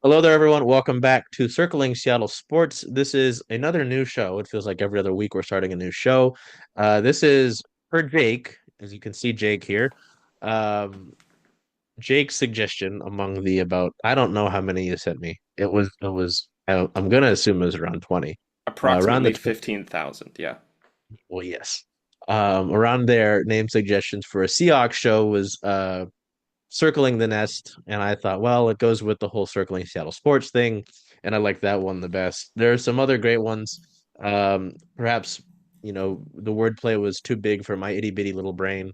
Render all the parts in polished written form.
Hello there, everyone. Welcome back to Circling Seattle Sports. This is another new show. It feels like every other week we're starting a new show. This is for Jake, as you can see Jake here. Um, Jake's suggestion among the about I don't know how many you sent me. I'm gonna assume it was around 20. Around the Approximately tw 15,000. Yeah. well, yes. Around there, name suggestions for a Seahawks show was circling the nest, and I thought, well, it goes with the whole circling Seattle sports thing, and I like that one the best. There are some other great ones. Perhaps the wordplay was too big for my itty bitty little brain,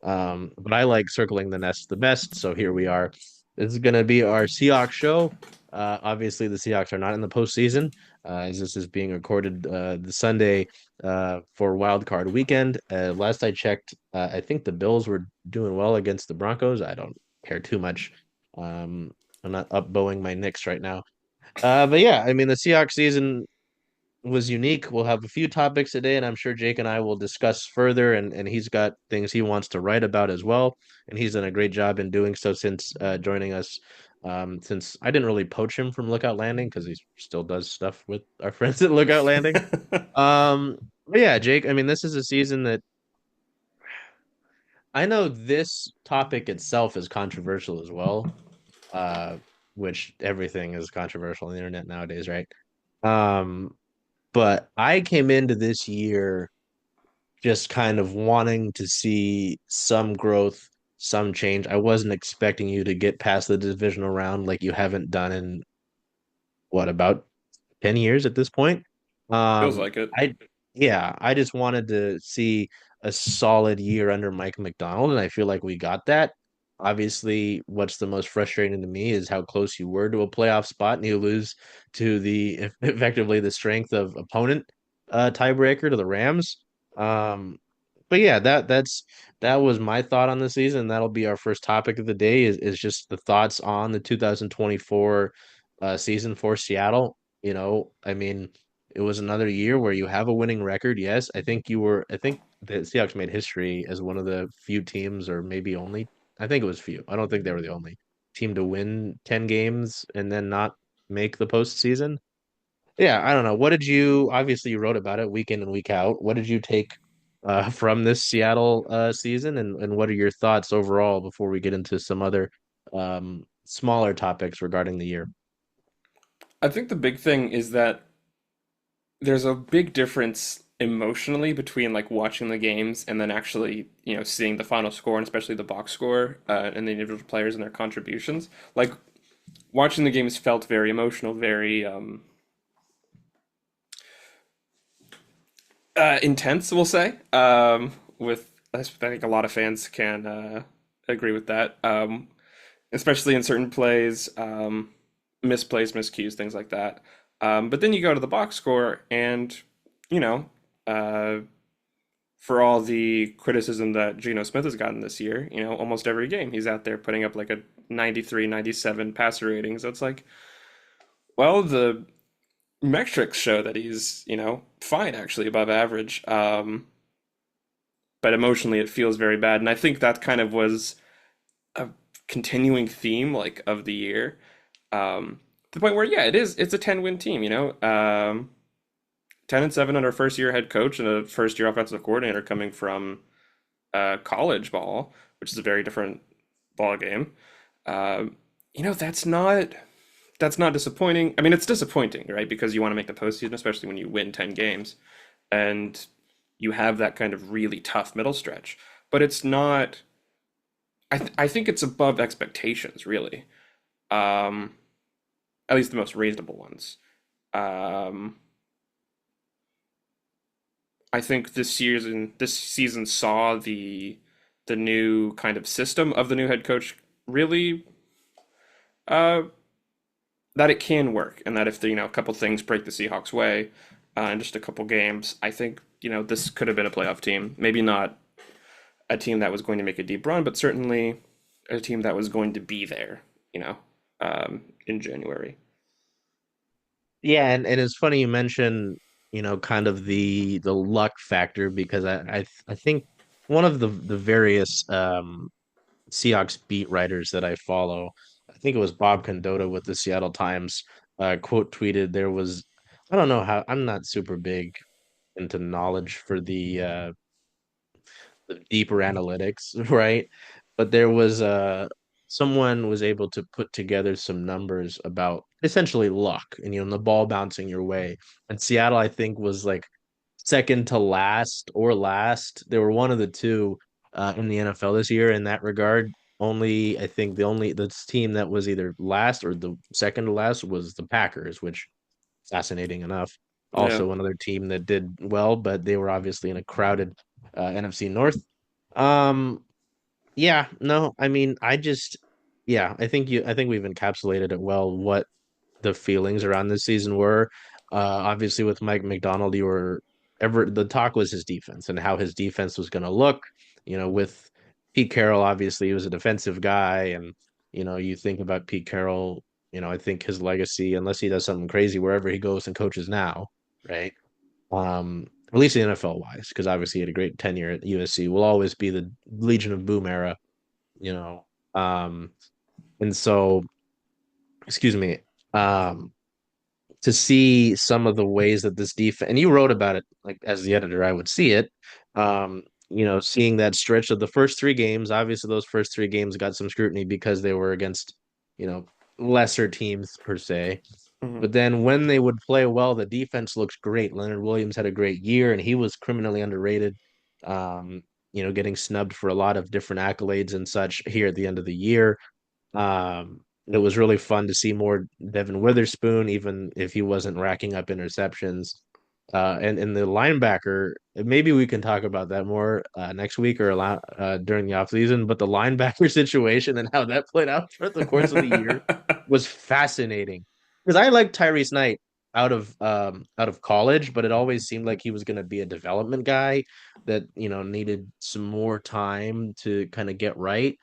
but I like circling the nest the best. So here we are. This is going to be our Seahawks show. Obviously, the Seahawks are not in the postseason, as this is being recorded the Sunday for Wild Card Weekend. Last I checked, I think the Bills were doing well against the Broncos. I don't care too much. Um, I'm not upbowing my Knicks right now. But yeah, I mean the Seahawks season was unique. We'll have a few topics today, and I'm sure Jake and I will discuss further. And he's got things he wants to write about as well, and he's done a great job in doing so since joining us. Since I didn't really poach him from Lookout Landing because he still does stuff with our friends at Lookout Landing. But yeah, Jake. I mean, this is a season that I know this topic itself is controversial as well, uh, which everything is controversial on the internet nowadays, right? Um, but I came into this year just kind of wanting to see some growth, some change. I wasn't expecting you to get past the divisional round like you haven't done in what, about 10 years at this point. Feels Um, like it. I yeah, I just wanted to see a solid year under Mike McDonald, and I feel like we got that. Obviously, what's the most frustrating to me is how close you were to a playoff spot, and you lose to the effectively the strength of opponent tiebreaker to the Rams. Um, but yeah, that was my thought on the season. That'll be our first topic of the day is just the thoughts on the 2024 season for Seattle. I mean, it was another year where you have a winning record. Yes, I think the Seahawks made history as one of the few teams, or maybe only, I think it was few. I don't think they were the only team to win 10 games and then not make the postseason. Yeah, I don't know. Obviously you wrote about it week in and week out. What did you take from this Seattle season, and what are your thoughts overall before we get into some other smaller topics regarding the year? I think the big thing is that there's a big difference emotionally between like watching the games and then actually, seeing the final score and especially the box score and the individual players and their contributions. Like watching the games felt very emotional, very intense, we'll say. With I think a lot of fans can agree with that. Especially in certain plays, misplays, miscues, things like that. But then you go to the box score, and you know, uh, for all the criticism that Geno Smith has gotten this year, almost every game he's out there putting up like a 93, 97 passer rating. So it's like, well, the metrics show that he's, fine, actually, above average. But emotionally, it feels very bad. And I think that kind of was a continuing theme like of the year, to the point where yeah, it's a 10-win team, 10-7 under first year head coach and a first year offensive coordinator coming from college ball, which is a very different ball game. um, that's not disappointing. I mean, it's disappointing, right? Because you want to make the postseason, especially when you win 10 games and you have that kind of really tough middle stretch. But it's not, I think it's above expectations, really. Um, at least the most reasonable ones. Um, I think this season saw the new kind of system of the new head coach really uh, that it can work, and that if a couple things break the Seahawks' way in just a couple games, I think this could have been a playoff team. Maybe not a team that was going to make a deep run, but certainly a team that was going to be there. In January. Yeah, and it's funny you mention, kind of the luck factor because I think one of the various Seahawks beat writers that I follow think it was Bob Condota with the Seattle Times quote tweeted there was I don't know how I'm not super big into knowledge for the deeper analytics, right? But there was someone was able to put together some numbers about essentially luck and the ball bouncing your way. And Seattle, I think, was like second to last or last. They were one of the two in the NFL this year in that regard. Only I think the team that was either last or the second to last was the Packers, which fascinating enough. Yeah. Also, another team that did well, but they were obviously in a crowded NFC North. Um, yeah, no, I mean, yeah, I think we've encapsulated it well what the feelings around this season were. Obviously, with Mike McDonald, the talk was his defense and how his defense was going to look. With Pete Carroll, obviously, he was a defensive guy, and you think about Pete Carroll. I think his legacy, unless he does something crazy wherever he goes and coaches now, right? At least in NFL wise, because obviously he had a great tenure at USC, will always be the Legion of Boom era, you know. Um, and so, excuse me, um, to see some of the ways that this defense, and you wrote about it, like as the editor, I would see it. Um, seeing that stretch of the first three games, obviously those first three games got some scrutiny because they were against, you know, lesser teams per se. Hmm. But then when they would play well, the defense looks great. Leonard Williams had a great year, and he was criminally underrated. Um, getting snubbed for a lot of different accolades and such here at the end of the year. It was really fun to see more Devin Witherspoon, even if he wasn't racking up interceptions. And the linebacker, maybe we can talk about that more next week or during the offseason. But the linebacker situation and how that played out throughout the course of the year was fascinating. Because I liked Tyrese Knight out of college, but it always seemed like he was going to be a development guy that needed some more time to kind of get right.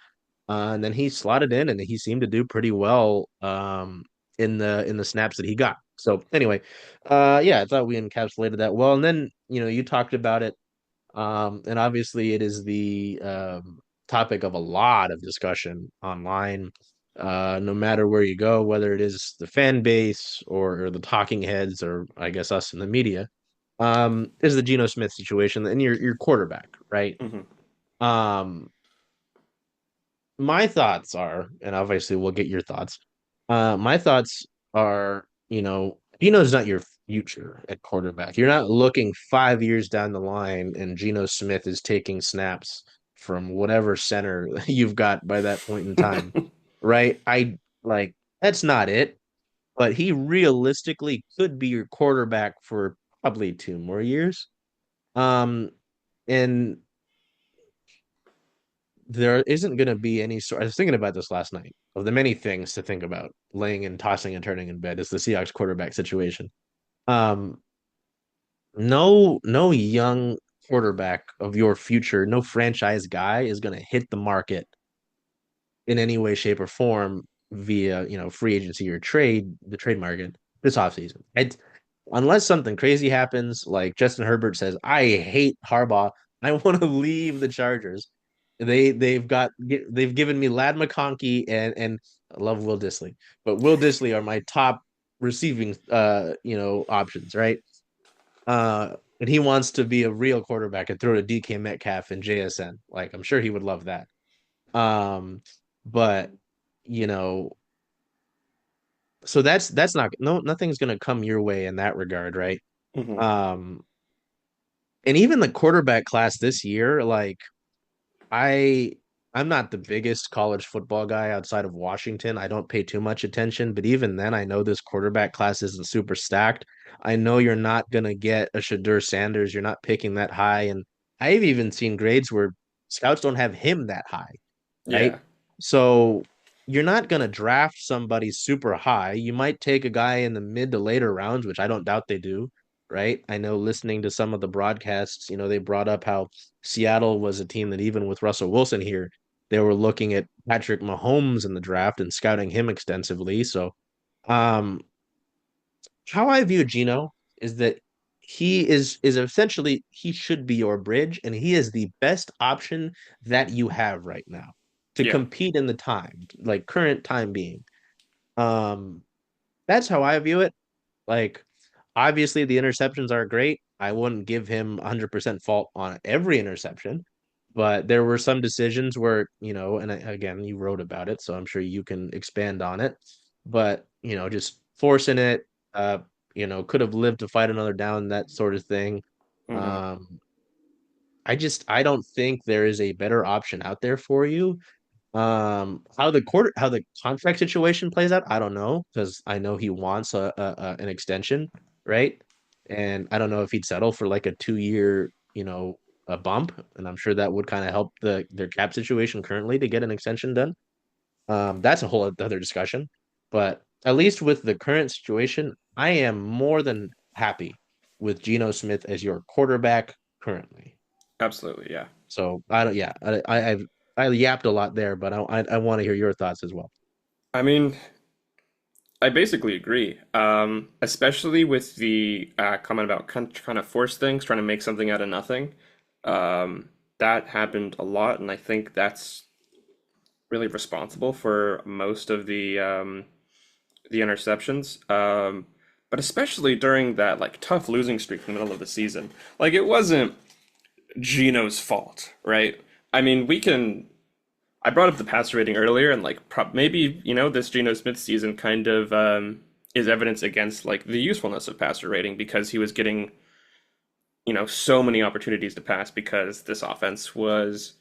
And then he slotted in, and he seemed to do pretty well in the snaps that he got. So anyway, yeah, I thought we encapsulated that well. And then you talked about it, and obviously it is the topic of a lot of discussion online. No matter where you go, whether it is the fan base or the talking heads, or I guess us in the media, is the Geno Smith situation and your quarterback, right? Hmm. Um, my thoughts are, and obviously we'll get your thoughts. My thoughts are, Geno's not your future at quarterback. You're not looking 5 years down the line and Geno Smith is taking snaps from whatever center you've got by that point in time, right? I like that's not it, but he realistically could be your quarterback for probably 2 more years. Um, and there isn't going to be any sort. I was thinking about this last night. Of the many things to think about, laying and tossing and turning in bed is the Seahawks quarterback situation. Um, no young quarterback of your future, no franchise guy is going to hit the market in any way, shape, or form via free agency or the trade market this offseason. Unless something crazy happens, like Justin Herbert says, I hate Harbaugh. I want to leave the Chargers. They've given me Lad McConkey and I love Will Disley, but Will Disley are my top receiving options, right? And he wants to be a real quarterback and throw to DK Metcalf and JSN. Like I'm sure he would love that. Um, but you know, so that's not no nothing's gonna come your way in that regard, right? Hmm. Um, and even the quarterback class this year, like I I'm not the biggest college football guy outside of Washington. I don't pay too much attention, but even then I know this quarterback class isn't super stacked. I know you're not gonna get a Shadur Sanders, you're not picking that high, and I've even seen grades where scouts don't have him that high, Yeah. right? So you're not going to draft somebody super high. You might take a guy in the mid to later rounds, which I don't doubt they do, right? I know listening to some of the broadcasts, they brought up how Seattle was a team that even with Russell Wilson here, they were looking at Patrick Mahomes in the draft and scouting him extensively. So, um, how I view Gino is that he is essentially he should be your bridge, and he is the best option that you have right now to Yeah. compete in the time, like current time being. Um, that's how I view it. Like, obviously, the interceptions are great. I wouldn't give him 100% fault on every interception, but there were some decisions where, and again, you wrote about it, so I'm sure you can expand on it. But, just forcing it, uh, could have lived to fight another down, that sort of thing. Hmm. Um, I don't think there is a better option out there for you. How the contract situation plays out, I don't know because I know he wants an extension, right? And I don't know if he'd settle for like a 2 year, a bump, and I'm sure that would kind of help their cap situation currently to get an extension done. That's a whole other discussion, but at least with the current situation, I am more than happy with Geno Smith as your quarterback currently. Absolutely, yeah. So I don't, yeah, I yapped a lot there, but I want to hear your thoughts as well. I mean, I basically agree, especially with the comment about trying to force things, trying to make something out of nothing. That happened a lot, and I think that's really responsible for most of the interceptions. But especially during that like tough losing streak in the middle of the season, like it wasn't Geno's fault, right? I mean, we can. I brought up the passer rating earlier, and like maybe this Geno Smith season kind of is evidence against like the usefulness of passer rating because he was getting so many opportunities to pass because this offense was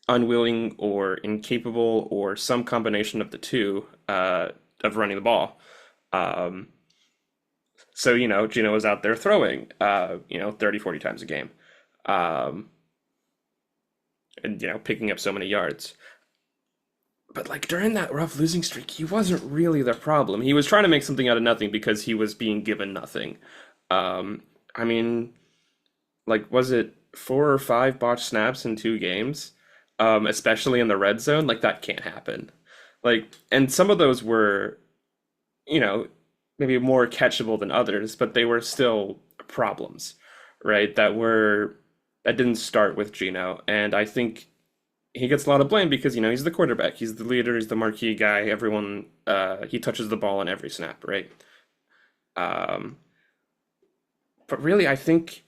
unwilling or incapable or some combination of the two of running the ball. Um, so Geno was out there throwing 30, 40 times a game, um, and picking up so many yards. But like during that rough losing streak, he wasn't really the problem. He was trying to make something out of nothing because he was being given nothing. I mean, like was it 4 or 5 botched snaps in 2 games? Especially in the red zone, like that can't happen. Like, and some of those were, you know, maybe more catchable than others, but they were still problems, right? That didn't start with Gino, and I think he gets a lot of blame because he's the quarterback, he's the leader, he's the marquee guy. Everyone, he touches the ball on every snap, right? Um, but really, I think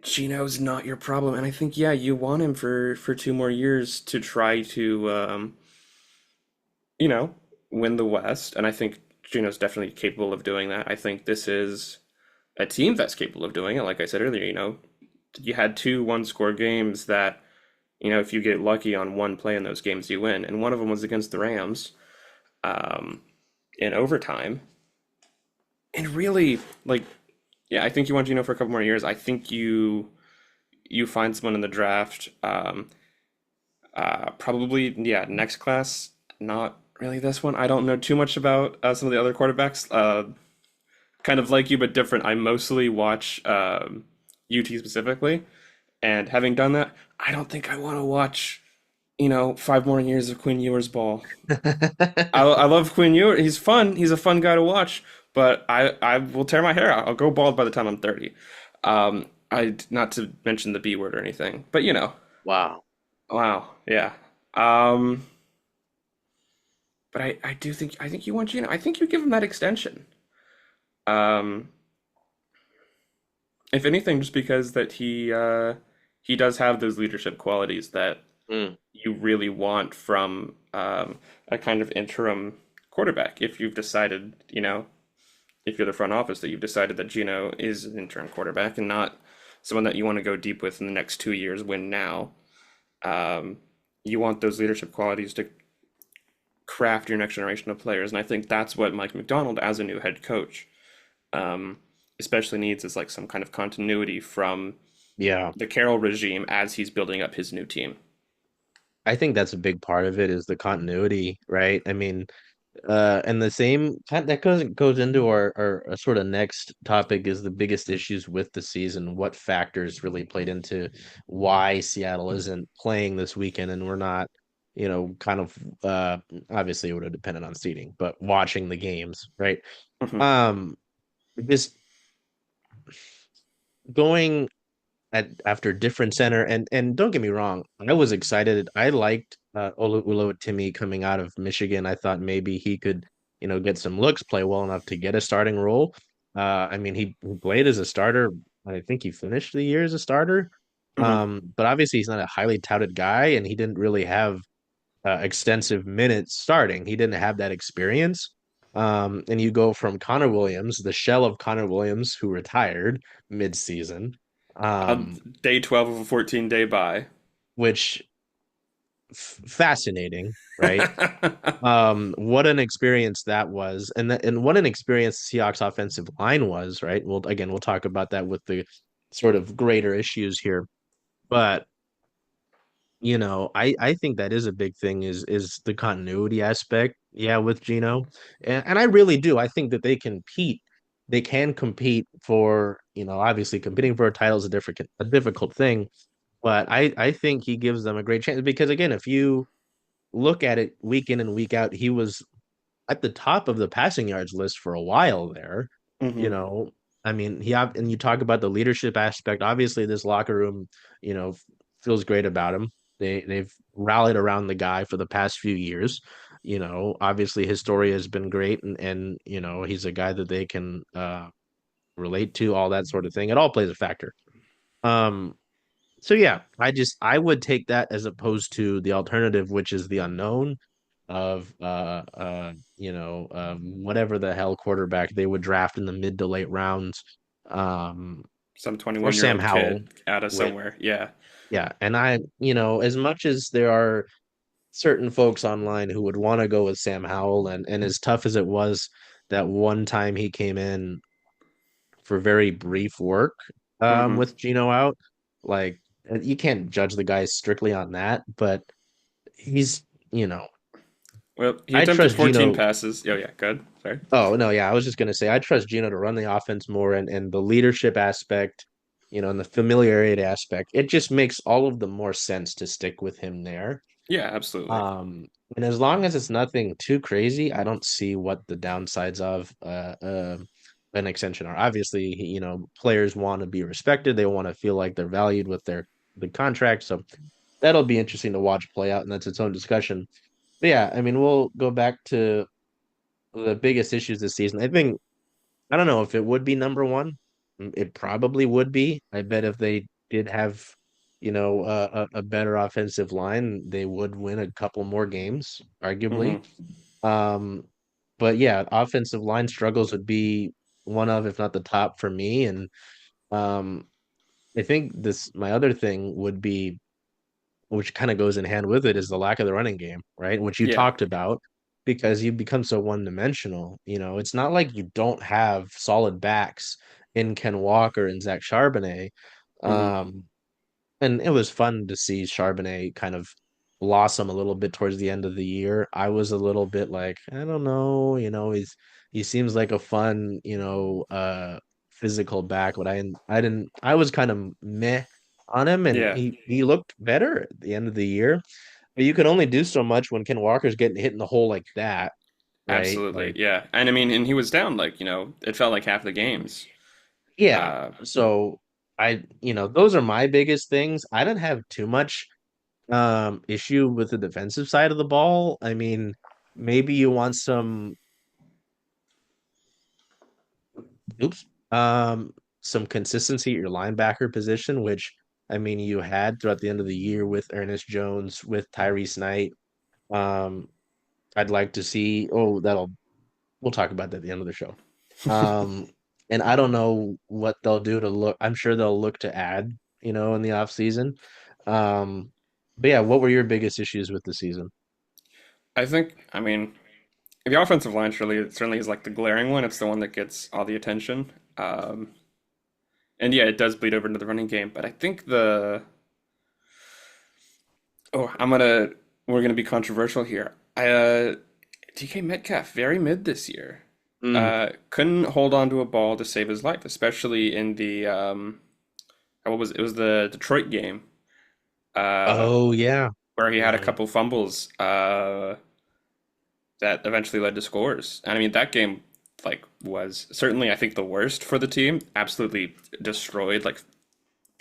Gino's not your problem, and I think yeah, you want him for 2 more years to try to you know win the West, and I think Gino's definitely capable of doing that. I think this is a team that's capable of doing it. Like I said earlier, you had 2 1-score games that if you get lucky on one play in those games, you win, and one of them was against the Rams um, in overtime. And really, like, yeah, I think you want Gino for a couple more years. I think you find someone in the draft. Probably, yeah, next class. Not really this one. I don't know too much about some of the other quarterbacks. Kind of like you, but different. I mostly watch UT specifically, and having done that, I don't think I want to watch 5 more years of Quinn Ewers ball. I love Quinn Ewers. He's fun. He's a fun guy to watch, but I will tear my hair out. I'll go bald by the time I'm 30. I not to mention the B word or anything, but Wow. wow, yeah. Um, but I do think you want I think you give him that extension. Um, if anything, just because that he does have those leadership qualities that Mm. you really want from a kind of interim quarterback. If you've decided, if you're the front office, that you've decided that Gino is an interim quarterback and not someone that you want to go deep with in the next 2 years, win now. Um, you want those leadership qualities to craft your next generation of players, and I think that's what Mike McDonald, as a new head coach, um, especially needs is like some kind of continuity from Yeah. the Carroll regime as he's building up his new team. I think that's a big part of it is the continuity, right? I mean, and the same that goes into our sort of next topic is the biggest issues with the season. What factors really played into why Seattle isn't playing this weekend and we're not, kind of obviously it would have depended on seating, but watching the games, right? Mhm. Um, just going after different center and don't get me wrong, I was excited. I liked Oluwatimi coming out of Michigan. I thought maybe he could, get some looks, play well enough to get a starting role. I mean, he played as a starter. I think he finished the year as a starter. Hmm. But obviously he's not a highly touted guy, and he didn't really have extensive minutes starting. He didn't have that experience. And you go from Connor Williams, the shell of Connor Williams, who retired mid-season, On um, day 12 of a 14-day bye. which fascinating, right? What an experience that was, and what an experience the Seahawks offensive line was, right? Well, again, we'll talk about that with the sort of greater issues here, but I think that is a big thing is the continuity aspect, yeah, with Gino, and I really do. I think that they can compete for, obviously competing for a title is a difficult thing, but I think he gives them a great chance because again, if you look at it week in and week out, he was at the top of the passing yards list for a while there. You Hmm. know, I mean, and you talk about the leadership aspect. Obviously, this locker room, you know, feels great about him. They've rallied around the guy for the past few years. Obviously his story has been great, and he's a guy that they can relate to, all that sort of thing. It all plays a factor. Um, so yeah, I would take that as opposed to the alternative, which is the unknown of whatever the hell quarterback they would draft in the mid to late rounds, um Some or 21-year Sam old Howell. kid out of With somewhere. Yeah. Yeah, and as much as there are certain folks online who would want to go with Sam Howell, and as tough as it was that one time he came in for very brief work Hmm. with Gino out, like you can't judge the guy strictly on that, but he's, Well, he I attempted trust 14 Gino. passes. Oh, yeah, good. Sorry. Oh no, yeah, I was just gonna say I trust Gino to run the offense more, and the leadership aspect, and the familiarity aspect. It just makes all of the more sense to stick with him there. Yeah, absolutely. And as long as it's nothing too crazy, I don't see what the downsides of an extension are. Obviously, players want to be respected. They want to feel like they're valued with their the contract. So that'll be interesting to watch play out, and that's its own discussion. But yeah, I mean, we'll go back to the biggest issues this season. I don't know if it would be number one. It probably would be. I bet if they did have, a better offensive line, they would win a couple more games, arguably. Hmm. Um, but yeah, offensive line struggles would be one of, if not the top for me. And um, I think my other thing would be, which kind of goes in hand with it, is the lack of the running game, right? Which you Yeah. talked about, because you become so one-dimensional. It's not like you don't have solid backs in Ken Walker and Zach Charbonnet. Hmm. Um, and it was fun to see Charbonnet kind of blossom a little bit towards the end of the year. I was a little bit like, I don't know, he seems like a fun, physical back, but I was kind of meh on him, and Yeah, he looked better at the end of the year. But you can only do so much when Ken Walker's getting hit in the hole like that, right? absolutely. Like, Yeah. And I mean, and he was down like, it felt like half the games. yeah. Uh, So those are my biggest things. I don't have too much issue with the defensive side of the ball. I mean, maybe you want oops, some consistency at your linebacker position, which I mean you had throughout the end of the year with Ernest Jones, with Tyrese Knight. Um, I'd like to see. Oh, that'll we'll talk about that at the end of the show. Um, and I don't know what they'll do to look. I'm sure they'll look to add, in the off season. But yeah, what were your biggest issues with the season? I think, I mean, the offensive line certainly is like the glaring one. It's the one that gets all the attention. And yeah, it does bleed over into the running game. But I think oh, we're gonna be controversial here. DK Metcalf, very mid this year. Mm. Couldn't hold on to a ball to save his life, especially in the it was the Detroit game, uh, Oh yeah, where he had a yeah. couple fumbles, that eventually led to scores. And I mean, that game was certainly, I think, the worst for the team. Absolutely destroyed. Like,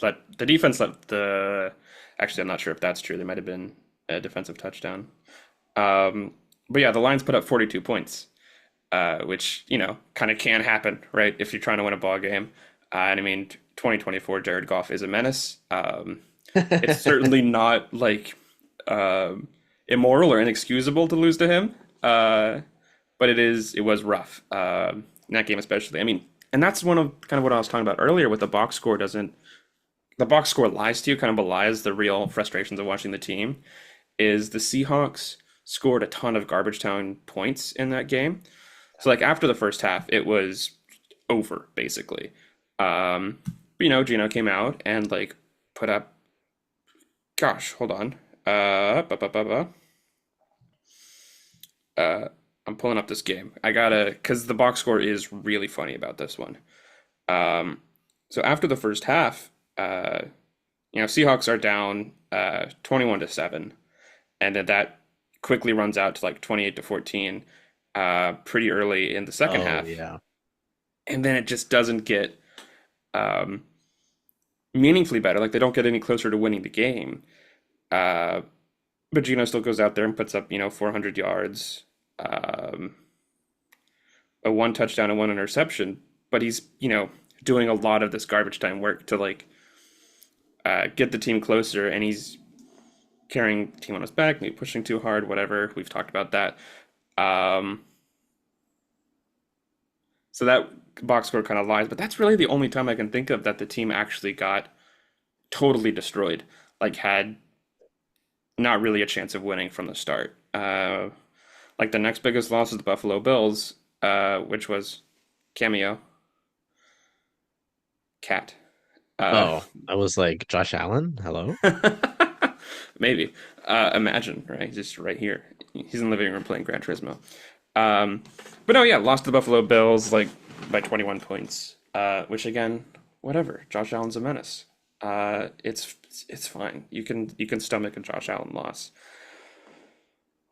let the defense let the actually, I'm not sure if that's true. They might have been. a defensive touchdown. Um, but yeah, the Lions put up 42 points, which, kind of can happen, right? If you're trying to win a ball game. And I mean, 2024 Jared Goff is a menace. It's certainly not like immoral or inexcusable to lose to him. But it was rough. In that game especially. I mean, and that's one of kind of what I was talking about earlier with the box score lies to you, kind of belies the real frustrations of watching the team, is the Seahawks scored a ton of garbage time points in that game. So like after the first half, it was over basically. Gino came out and like put up, gosh, hold on. Bu- bu- bu- bu- uh I'm pulling up this game. I gotta, because the box score is really funny about this one. Um, so after the first half, Seahawks are down 21-7, and then that quickly runs out to like 28-14 pretty early in the second Oh half, yeah. and then it just doesn't get um, meaningfully better. Like they don't get any closer to winning the game. Uh, but Gino still goes out there and puts up 400 yards, um, a one touchdown and one interception. But he's doing a lot of this garbage time work to like get the team closer, and he's carrying the team on his back, maybe pushing too hard, whatever. We've talked about that. Um, so that box score kind of lies, but that's really the only time I can think of that the team actually got totally destroyed, like had not really a chance of winning from the start. Like the next biggest loss is the Buffalo Bills, which was cameo cat. Uh, Oh, I was like, Josh Allen? Hello? maybe. Imagine, right? Just right here. He's in the living room playing Gran Turismo. Um, but no, yeah, lost to the Buffalo Bills like by 21 points. Which again, whatever. Josh Allen's a menace. It's fine. You can stomach a Josh Allen loss.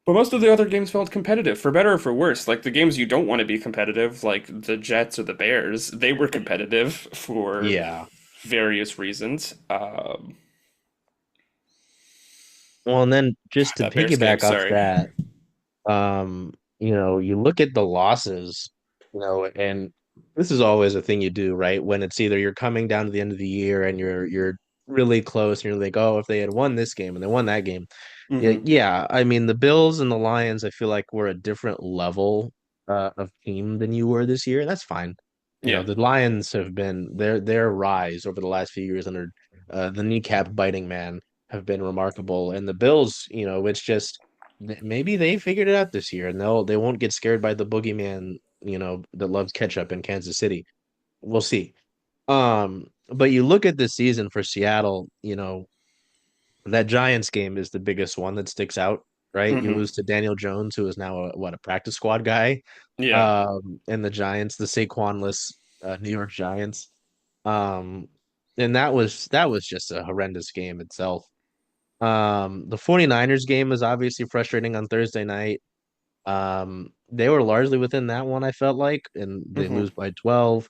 But most of the other games felt competitive, for better or for worse. Like the games you don't want to be competitive, like the Jets or the Bears, they were competitive for Yeah. various reasons. Well, and then just to That Bears game, piggyback off sorry. that, you look at the losses, and this is always a thing you do, right? When it's either you're coming down to the end of the year and you're really close and you're like, oh, if they had won this game and they won that game. Yeah, Hmm. yeah. I mean, the Bills and the Lions, I feel like we're a different level of team than you were this year, and that's fine. Yeah. The Lions have been their rise over the last few years under the kneecap biting man have been remarkable. And the Bills, it's just maybe they figured it out this year and they won't get scared by the boogeyman, that loves ketchup in Kansas City. We'll see. But you look at this season for Seattle, that Giants game is the biggest one that sticks out, right? You Hmm. lose to Daniel Jones, who is now a practice squad guy, Yeah. and the Giants, the Saquonless New York Giants. Um, and that was just a horrendous game itself. The 49ers game was obviously frustrating on Thursday night. They were largely within that one, I felt like, and they Hmm. lose by 12.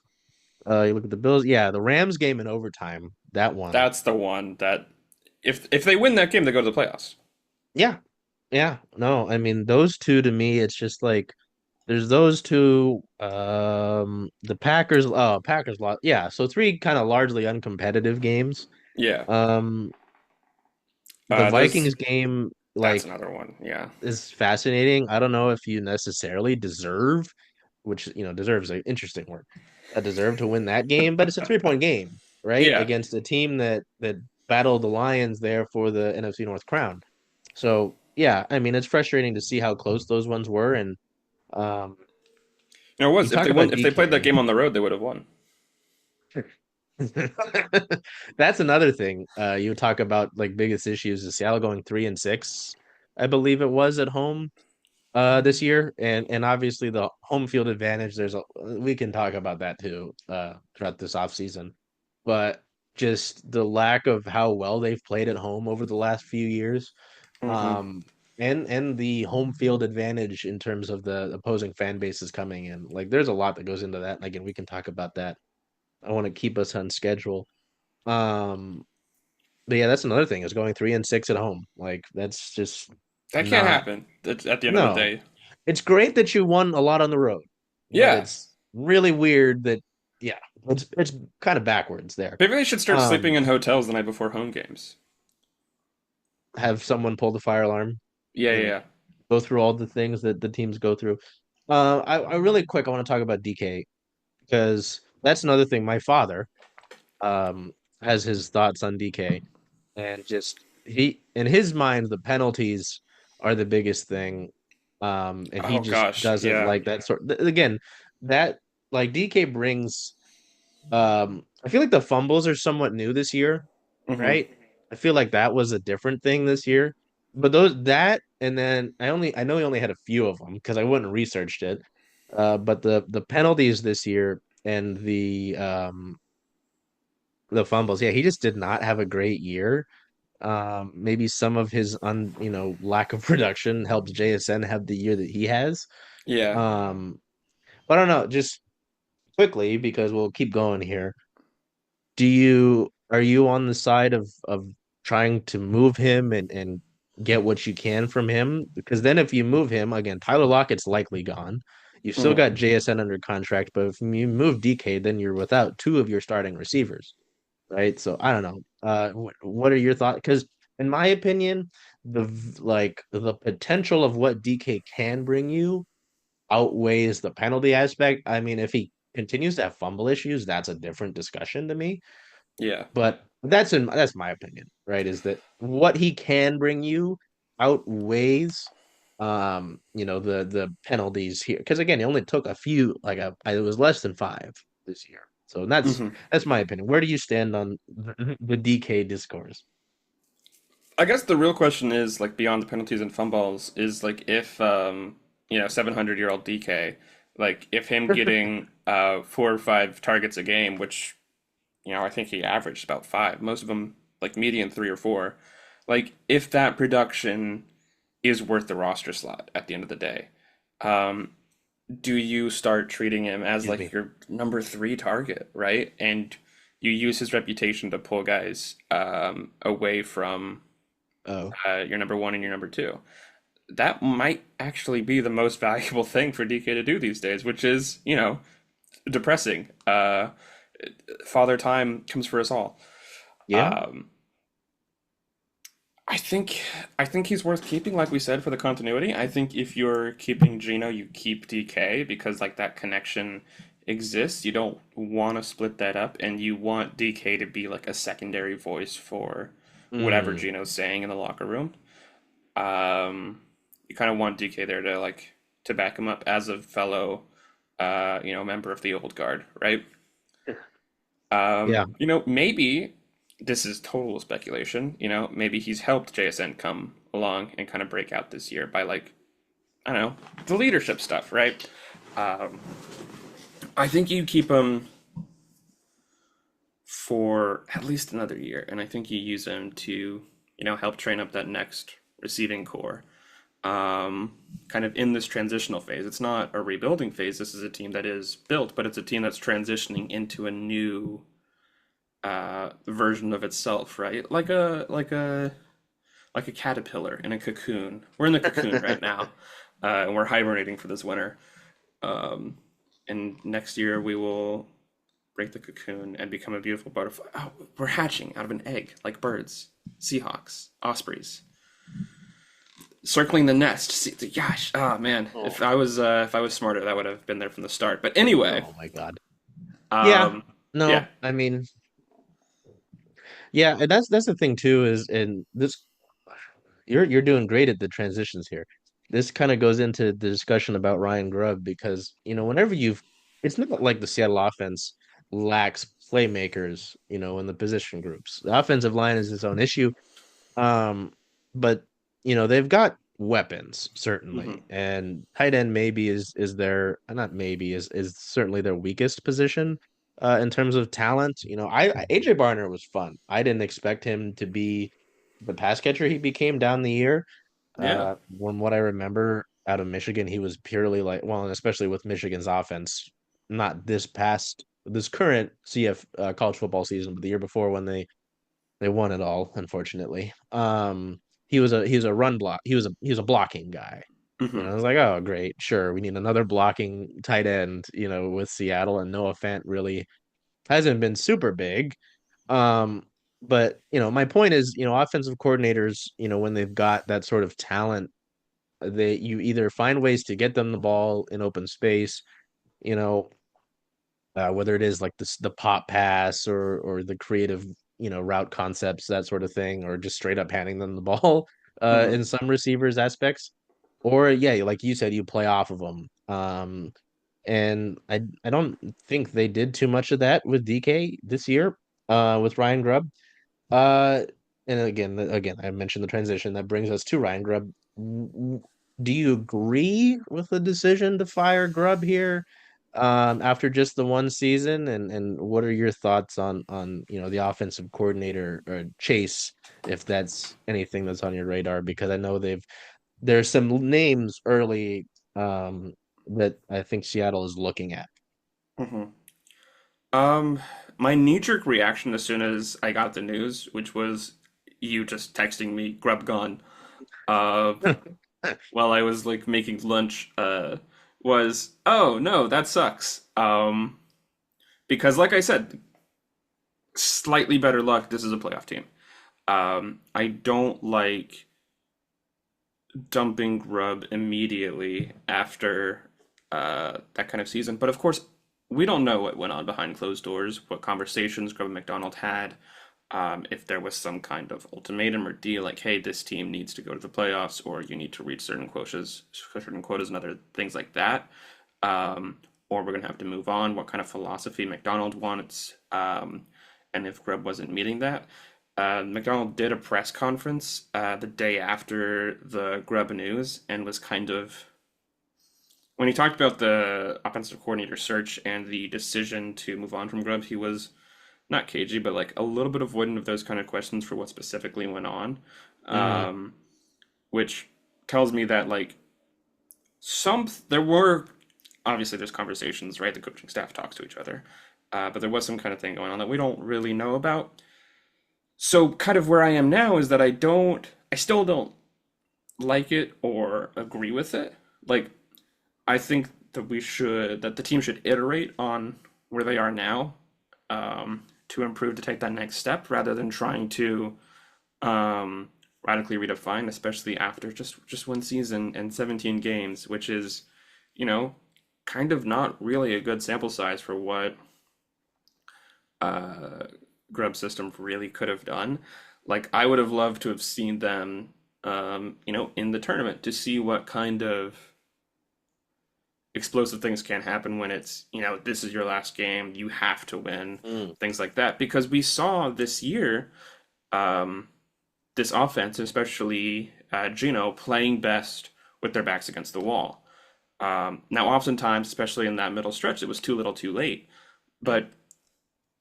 You look at the Bills, yeah, the Rams game in overtime, that one. That's the one that if they win that game, they go to the playoffs. Yeah, yeah, no, I mean those two to me, it's just like there's those two. The Packers, Packers lost. Yeah, so three kind of largely uncompetitive games. Yeah. Um, the There's Vikings game, that's like, another one. Yeah. is fascinating. I don't know if you necessarily deserve, which deserves an interesting word, deserve to win that game, but it's a 3-point game, right? Yeah. Against a team that battled the Lions there for the NFC North crown. So yeah, I mean it's frustrating to see how close those ones were, and um, It you was. If talk they about won, if they played that DK. game on the road, they would have won. That's another thing. You talk about like biggest issues is Seattle going 3-6, I believe it was at home this year, and obviously the home field advantage. We can talk about that too throughout this offseason, but just the lack of how well they've played at home over the last few years, Hmm. um, and the home field advantage in terms of the opposing fan bases coming in. Like there's a lot that goes into that. And again, we can talk about that. I want to keep us on schedule. Um, But yeah, that's another thing is going 3-6 at home. Like that's just That can't not happen at the end of the no. day. It's great that you won a lot on the road, but Yeah. it's really weird that yeah, it's kind of backwards there. Maybe they should start sleeping Um, in hotels the night before home games. have someone pull the fire alarm, Yeah, you yeah, know, yeah. go through all the things that the teams go through. I really quick I want to talk about DK because that's another thing. My father um has his thoughts on DK and just he in his mind the penalties are the biggest thing. And he Oh just gosh, doesn't yeah. like that again, that like DK brings I feel like the fumbles are somewhat new this year, Hmm. right? I feel like that was a different thing this year. But those that and then I know he only had a few of them because I wouldn't researched it. But the penalties this year and the fumbles, yeah, he just did not have a great year. Maybe some of his lack of production helps JSN have the year that he has. Yeah. Um, but I don't know, just quickly because we'll keep going here. Are you on the side of trying to move him and get what you can from him? Because then if you move him again, Tyler Lockett's likely gone. You've still Hmm. got JSN under contract, but if you move DK, then you're without two of your starting receivers, right? So I don't know. What are your thoughts? Because in my opinion, the potential of what DK can bring you outweighs the penalty aspect. I mean, if he continues to have fumble issues, that's a different discussion to me. Yeah. But that's my opinion, right? Is that what he can bring you outweighs the penalties here. Because again, he only took a few, it was less than five this year. So Hmm. that's my opinion. Where do you stand on the DK discourse? I guess the real question is like beyond the penalties and fumbles is like if 700-year-old DK, like if him getting 4 or 5 targets a game, which I think he averaged about 5, most of them like median 3 or 4. Like if that production is worth the roster slot at the end of the day, um, do you start treating him as Excuse like me. your number 3 target, right? And you use his reputation to pull guys away from Oh, your number 1 and your number 2. That might actually be the most valuable thing for DK to do these days, which is, depressing. Father time comes for us all. yeah. Um, I think I think he's worth keeping, like we said, for the continuity. I think if you're keeping Gino, you keep DK because like that connection exists. You don't want to split that up, and you want DK to be like a secondary voice for whatever Mm, Gino's saying in the locker room. Um, you kind of want DK there to back him up as a fellow, member of the old guard, right? yeah. Maybe this is total speculation. Maybe he's helped JSN come along and kind of break out this year by I don't know, the leadership stuff, right? Um, I think you keep him for at least another year, and I think you use him to help train up that next receiving core. Kind of in this transitional phase. It's not a rebuilding phase. This is a team that is built, but it's a team that's transitioning into a new version of itself, right? Like a caterpillar in a cocoon. We're in the cocoon right now, and we're hibernating for this winter. Um, and next year we will break the cocoon and become a beautiful butterfly. Oh, we're hatching out of an egg like birds, Seahawks, ospreys, circling the nest. See, gosh, oh man, Oh, if I was smarter, that would have been there from the start. But anyway, oh my God. Yeah. um, yeah, No, I mean, yeah, and that's the thing too is and this you're doing great at the transitions here. This kind of goes into the discussion about Ryan Grubb because, whenever it's not like the Seattle offense lacks playmakers, in the position groups. The offensive line is its own issue. Um, but they've got weapons hmm, certainly, and tight end maybe is their not maybe is certainly their weakest position in terms of talent. AJ Barner was fun. I didn't expect him to be the pass catcher he became down the year. yeah, From what I remember out of Michigan, he was purely like, well, and especially with Michigan's offense, not this current CF college football season, but the year before when they They won it all, unfortunately. He was a run block. He was a blocking guy. I Hmm. was like, oh, great, sure. We need another blocking tight end, with Seattle, and Noah Fant really hasn't been super big. Um, but my point is, offensive coordinators, when they've got that sort of talent, you either find ways to get them the ball in open space, you know, whether it is like the pop pass or the creative route concepts, that sort of thing, or just straight up handing them the ball Hmm. in some receivers aspects, or yeah, like you said, you play off of them. And I don't think they did too much of that with DK this year with Ryan Grubb. uh, and again, I mentioned the transition that brings us to Ryan Grubb. Do you agree with the decision to fire Grubb here, after just the one season? And what are your thoughts on the offensive coordinator or Chase, if that's anything that's on your radar? Because I know there's some names early that I think Seattle is looking at. Hmm. Um, my knee-jerk reaction as soon as I got the news, which was you just texting me, "Grub gone," uh, while I was like making lunch, was, "Oh no, that sucks." Because like I said, slightly better luck. This is a playoff team. I don't like dumping Grubb immediately after that kind of season. But of course, we don't know what went on behind closed doors, what conversations Grubb and McDonald had, if there was some kind of ultimatum or deal like, hey, this team needs to go to the playoffs, or you need to reach certain quotas, and other things like that. Or we're going to have to move on, what kind of philosophy McDonald wants, and if Grubb wasn't meeting that. McDonald did a press conference the day after the Grubb news and was kind of, when he talked about the offensive coordinator search and the decision to move on from Grubb, he was not cagey, but like a little bit avoidant of those kind of questions for what specifically went on, Mm, um, which tells me that like there were, obviously there's conversations, right? The coaching staff talks to each other, but there was some kind of thing going on that we don't really know about. So kind of where I am now is that I still don't like it or agree with it. Like I think that the team should iterate on where they are now, to improve, to take that next step rather than trying to um, radically redefine, especially after just one season and 17 games, which is, you know, kind of not really a good sample size for what uh, Grub system really could have done. Like I would have loved to have seen them, in the tournament to see what kind of explosive things can happen when it's, this is your last game, you have to win, mm. things like that. Because we saw this year, um, this offense, especially Gino, playing best with their backs against the wall. Now, oftentimes, especially in that middle stretch, it was too little, too late. But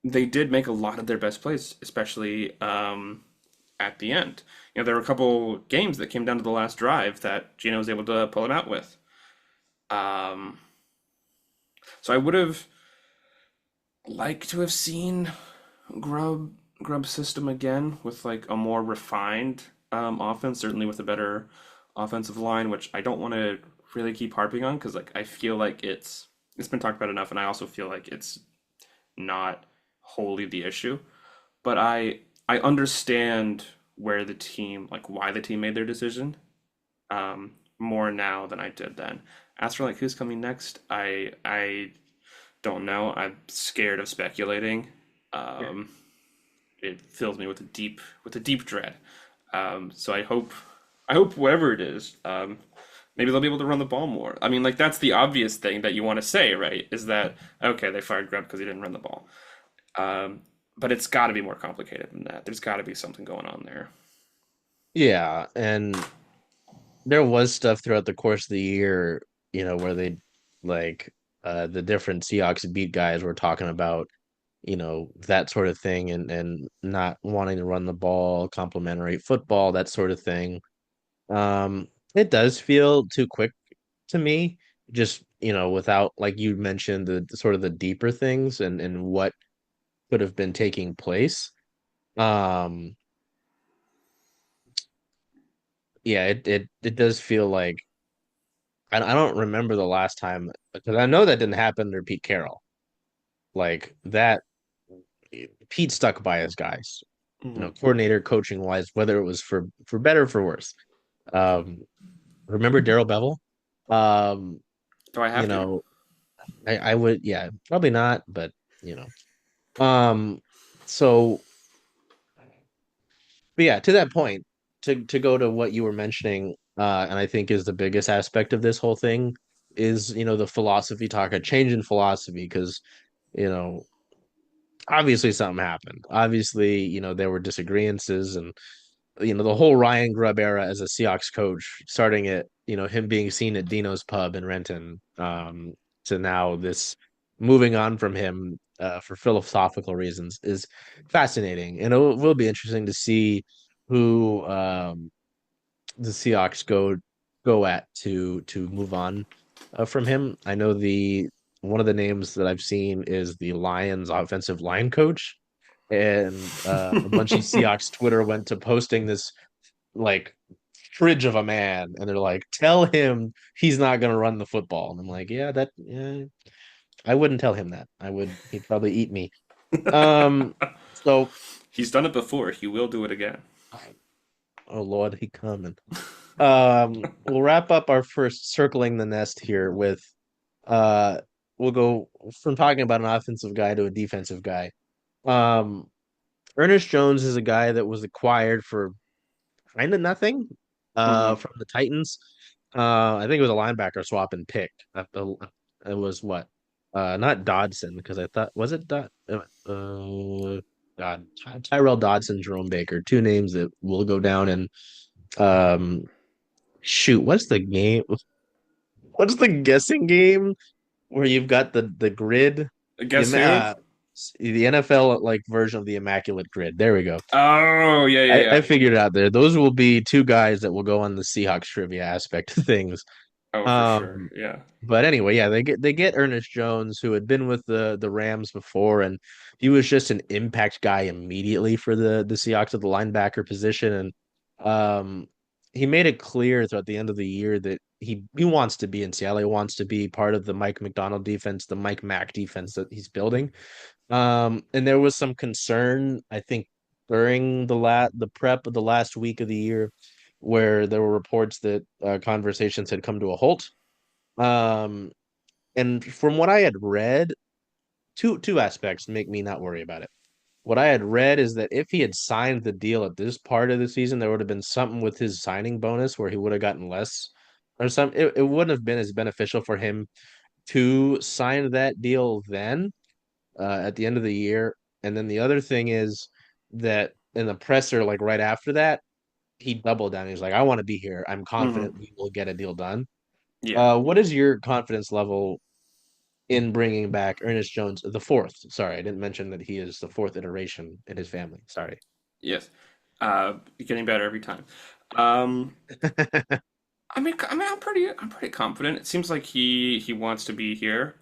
they did make a lot of their best plays, especially at the end. There were a couple games that came down to the last drive that Gino was able to pull them out with. Um, so I would have liked to have seen Grubb system again with like a more refined offense, certainly with a better offensive line, which I don't want to really keep harping on because like I feel like it's been talked about enough, and I also feel like it's not wholly the issue. But I understand where the team, like why the team made their decision, more now than I did then. As for like who's coming next, I don't know. I'm scared of speculating. Um, it fills me with a deep dread. So I hope whoever it is, maybe they'll be able to run the ball more. I mean, like that's the obvious thing that you want to say, right? Is that okay? They fired Grubb because he didn't run the ball. Um, but it's got to be more complicated than that. There's got to be something going on there. Yeah, and there was stuff throughout the course of the year, where they like the different Seahawks beat guys were talking about, that sort of thing, and not wanting to run the ball, complementary football, that sort of thing. It does feel too quick to me, just, without, like you mentioned, the sort of the deeper things and what could have been taking place. Um, yeah, it does feel like I don't remember the last time because I know that didn't happen under Pete Carroll. Like that, Pete stuck by his guys, Hmm. coordinator, coaching wise, whether it was for better or for worse. Um, remember Daryl Bevel? Um, Do I you have to? know, I would, yeah, probably not, but you know, so, but yeah, to that point, to go to what you were mentioning, and I think is the biggest aspect of this whole thing is the philosophy talk, a change in philosophy, because you know obviously something happened. Obviously, there were disagreements and the whole Ryan Grubb era as a Seahawks coach, starting at, him being seen at Dino's Pub in Renton, to now this moving on from him for philosophical reasons is fascinating. And it will be interesting to see who the Seahawks go at to move on from him. I know the one of the names that I've seen is the Lions offensive line coach, and a bunch of Seahawks Twitter went to posting this like fridge of a man, and they're like, "Tell him he's not going to run the football." And I'm like, "Yeah, I wouldn't tell him that. He'd probably eat me." Um, so, He's done it before. He will do it again. oh Lord, he coming. We'll wrap up our first circling the nest here with uh, we'll go from talking about an offensive guy to a defensive guy. Um, Ernest Jones is a guy that was acquired for kind of nothing Hmm. from the Titans. I think it was a linebacker swap and pick. It was what? Not Dodson, because I thought was it God, Tyrell Dodson, Jerome Baker, two names that will go down and um shoot, what's the game? What's the guessing game where you've got the grid? The Guess who? the NFL like version of the immaculate grid. There we go. Oh, yeah, yeah, I yeah. figured it out there. Those will be two guys that will go on the Seahawks trivia aspect of things. Oh, for sure. Um, Yeah. but anyway, yeah, they get Ernest Jones, who had been with the Rams before, and he was just an impact guy immediately for the Seahawks at the linebacker position. And he made it clear throughout the end of the year that he wants to be in Seattle. He wants to be part of the Mike McDonald defense, the Mike Mack defense that he's building. And there was some concern, I think, during the prep of the last week of the year, where there were reports that conversations had come to a halt. Um, and from what I had read, two aspects make me not worry about it. What I had read is that if he had signed the deal at this part of the season, there would have been something with his signing bonus where he would have gotten less or some. It wouldn't have been as beneficial for him to sign that deal then at the end of the year. And then the other thing is that in the presser, like right after that, he doubled down. He's like, "I want to be here. I'm Hmm. confident we will get a deal done." Yeah. What is your confidence level in bringing back Ernest Jones the fourth? Sorry, I didn't mention that he is the fourth iteration in his family. Sorry. Yes. Getting better every time. Um, I'm pretty confident. It seems like he wants to be here.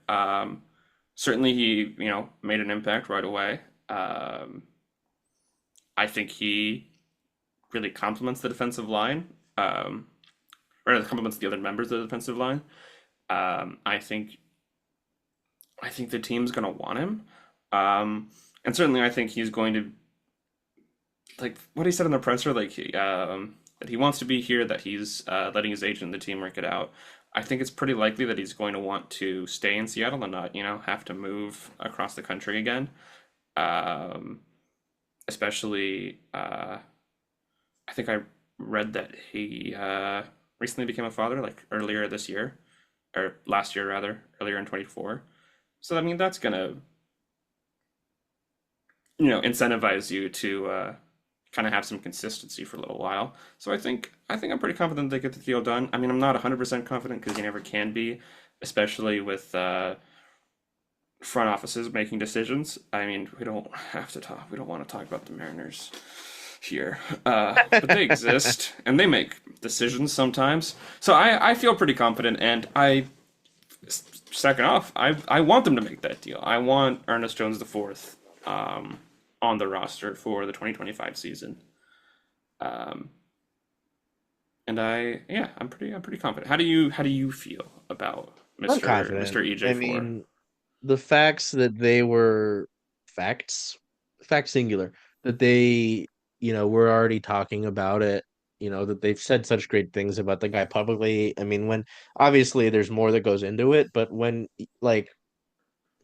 Certainly he, made an impact right away. I think he really complements the defensive line, or complements the other members of the defensive line. I think the team's gonna want him, and certainly I think he's going to like what he said in the presser, like that he wants to be here, that he's letting his agent and the team work it out. I think it's pretty likely that he's going to want to stay in Seattle and not, have to move across the country again. Um, Especially, I think I read that he recently became a father, like earlier this year, or last year rather, earlier in 24. So I mean, that's gonna, incentivize you to kind of have some consistency for a little while. So I think I'm pretty confident they get the deal done. I mean, I'm not 100% confident because you never can be, especially with front offices making decisions. I mean, we don't have to talk. We don't want to talk about the Mariners here, but they exist and they make decisions sometimes. So I feel pretty confident, and second off, I want them to make that deal. I want Ernest Jones IV. on the roster for the 2025 season. Um, I'm pretty confident. How do you feel about I'm Mr. confident. I EJ4? mean, the facts that they were facts, fact singular, that they, were already talking about it, that they've said such great things about the guy publicly. I mean, when obviously there's more that goes into it, but when like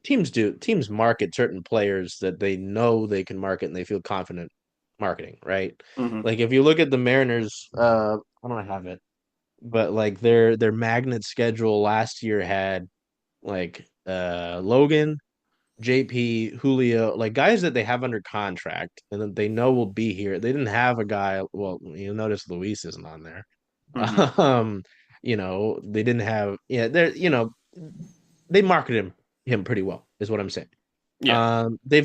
teams market certain players that they know they can market and they feel confident marketing, right? Hmm. Like if you look at the Mariners, I don't have it, but like their magnet schedule last year had like Logan, JP, Julio, like guys that they have under contract and that they know will be here. They didn't have a guy, well, you notice Luis isn't on there. Hmm. Um, they didn't have they're they marketed him pretty well, is what I'm saying. Yeah. They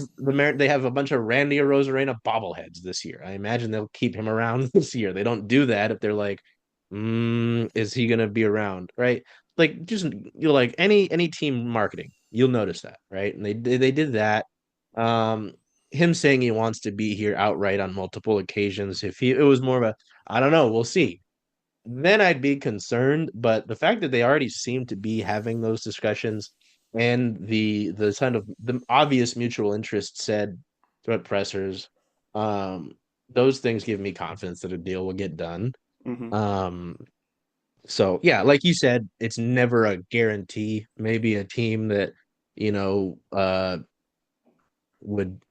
have a bunch of Randy Arozarena bobbleheads this year. I imagine they'll keep him around this year. They don't do that if they're like, is he gonna be around? Right? Like just like any team marketing, you'll notice that, right? And they did that. Um, him saying he wants to be here outright on multiple occasions. If it was more of a, I don't know, we'll see, then I'd be concerned. But the fact that they already seem to be having those discussions and the kind of the obvious mutual interest said throughout pressers, um, those things give me confidence that a deal will get done. Hmm. Um, so yeah, like you said, it's never a guarantee. Maybe a team that would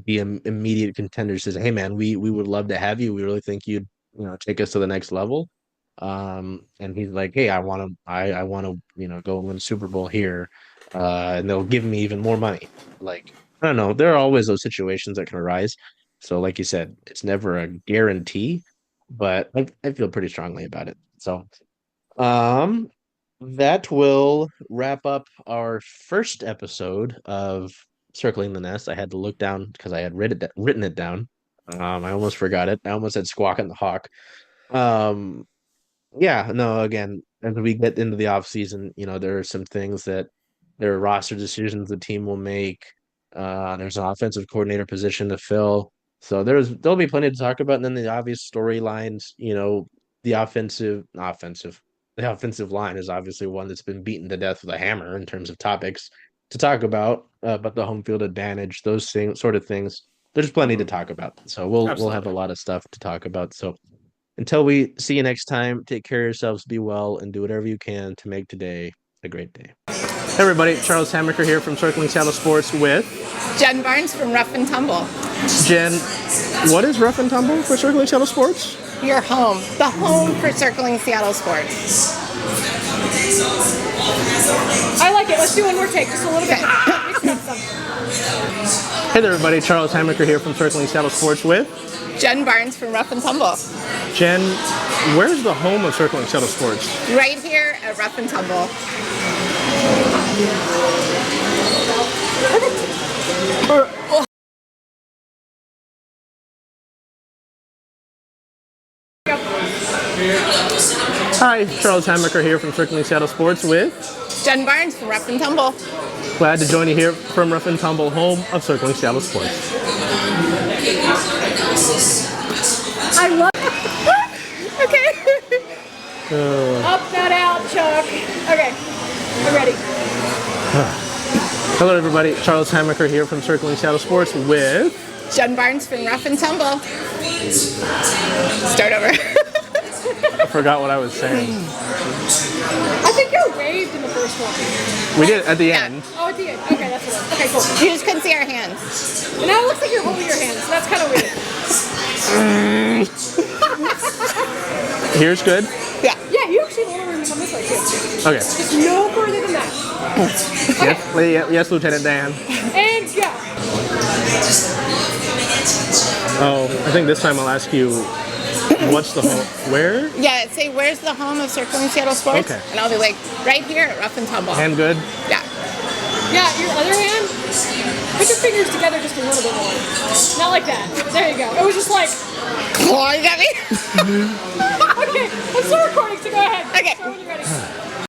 be an immediate contender says, "Hey man, we would love to have you. We really think you'd take us to the next level." And he's like, "Hey, I want to go win a Super Bowl here, and they'll give me even more money." Like I don't know, there are always those situations that can arise. So like you said, it's never a guarantee, but I feel pretty strongly about it. So um, that will wrap up our first episode of Circling the Nest. I had to look down because I had written it down. I almost forgot it. I almost said Squawk and the Hawk. Um, yeah, no, again, as we get into the off season, there are some things that there are roster decisions the team will make. There's an offensive coordinator position to fill. So there'll be plenty to talk about. And then the obvious storylines, the the offensive line is obviously one that's been beaten to death with a hammer in terms of topics to talk about. But the home field advantage, those things, sort of things, there's plenty to Hmm. talk about. So we'll have a Absolutely. lot of stuff to talk about. So until we see you next time, take care of yourselves, be well, and do whatever you can to make today a great day. Hey everybody, Charles Hamaker here from Circling Seattle Sports with Jen Barnes from Rough and Tumble. Jen. What is Rough and Tumble for Circling Seattle Sports? Your home. The home for Circling Seattle Sports. I like it. Let's do one more take, just a little bit. Hey there everybody, Charles Hamaker here from Circling Seattle Sports with Jen Barnes from Rough and Tumble. Jen. Where's the home of Circling Seattle Sports? Right here at Rough and Tumble. Hi, Charles Hamaker here from Circling Seattle Sports with Jen Barnes from Rough and Tumble. glad to join you here from Rough and Tumble, home of Circling Seattle Sports. I love Okay. up that out, Chuck. Okay, I'm ready. Hello everybody, Charles Hamaker here from Circling Seattle Sports with Jen Barnes from Rough and Tumble. Start over. I forgot what I was saying. I think you waved in the first one. We did at the Yeah. end. Oh, at the end. Okay, that's what it was. Okay, cool. You just couldn't see our hands. And now it looks like you're holding your hands, so that's kind of weird. Here's good. Yeah. Yeah, you actually have a little room to come this way, too. Okay. Just no further than that. Yes, Lieutenant Dan. And go. Oh, I think this time I'll ask you, what's the home? Where? Yeah, say, where's the home of Circling Seattle Sports? Okay. And I'll be like, right here at Rough and Tumble. Hand good. Yeah. Yeah, your other hand, put your fingers together just a little bit more. Not like that. There you go. It was just like, Clawing at me. okay, I'm still recording, so go ahead. Okay. Start when you're ready.